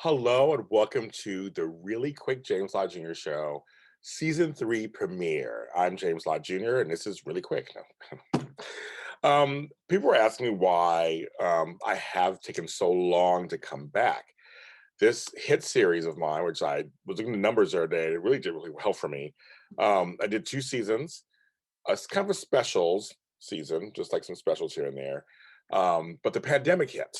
Hello and welcome to the Really Quick Lott Jr. Show, Season 3 premiere. I'm Lott Jr. and this is Really Quick. No. People were asking me why I have taken so long to come back. This hit series of mine, which I was looking at the numbers the other day, it really did really well for me. I did 2 seasons, a kind of a specials season, just like some specials here and there. But the pandemic hit.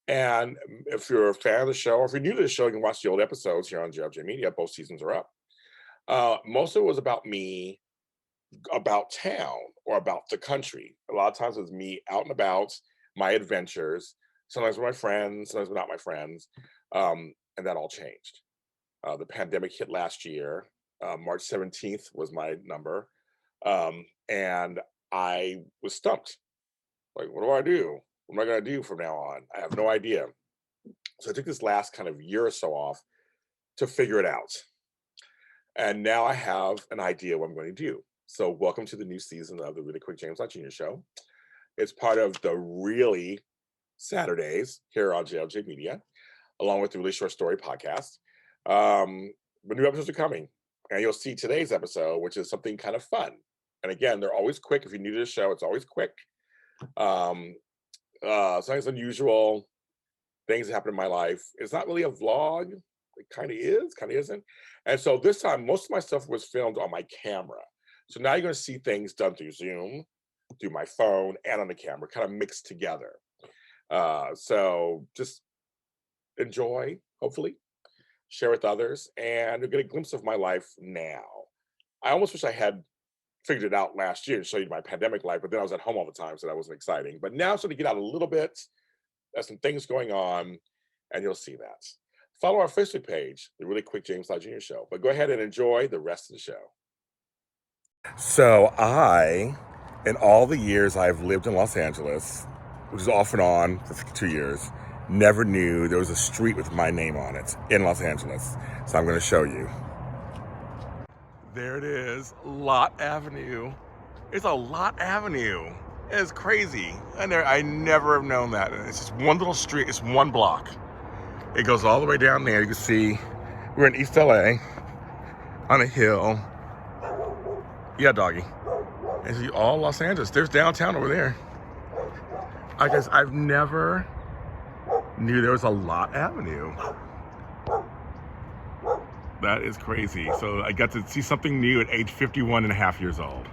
And if you're a fan of the show, or if you're new to the show, you can watch the old episodes here on JLJ Media. Both seasons are up. Most of it was about me, about town, or about the country. A lot of times it was me out and about, my adventures, sometimes with my friends, sometimes without my friends. And that all changed. The pandemic hit last year. March 17th was my number. And I was stumped. Like, what do I do? What am I going to do from now on? I have no idea. So I took this last kind of year or so off to figure it out. And now I have an idea what I'm going to do. So welcome to the new season of the Really Quick Lott Jr. Show. It's part of the Really Saturdays here on JLJ Media, along with the Really Short Story podcast. But new episodes are coming. And you'll see today's episode, which is something kind of fun. And again, they're always quick. If you're new to the show, it's always quick. Sometimes unusual things that happen in my life. It's not really a vlog. It kind of is, kind of isn't. And so this time, most of my stuff was filmed on my camera. So now you're going to see things done through Zoom, through my phone, and on the camera, kind of mixed together. So just enjoy, hopefully, share with others, and you'll get a glimpse of my life now. I almost wish I had figured it out last year to show you my pandemic life, but then I was at home all the time, so that wasn't exciting. But now I'm starting to get out a little bit. There's some things going on, and you'll see that. Follow our Facebook page, the Really Quick Lott Jr. Show. But go ahead and enjoy the rest of the show. So in all the years I've lived in Los Angeles, which is off and on for 2 years, never knew there was a street with my name on it in Los Angeles. So I'm going to show you. There it is, Lott Avenue. It's a Lott Avenue. It's crazy. I never have known that. It's just one little street. It's one block. It goes all the way down there. You can see we're in East LA on a hill. Yeah, doggy. And see all Los Angeles. There's downtown over there. I guess I've never knew there was a Lott Avenue. That is crazy. So I got to see something new at age 51 and a half years old.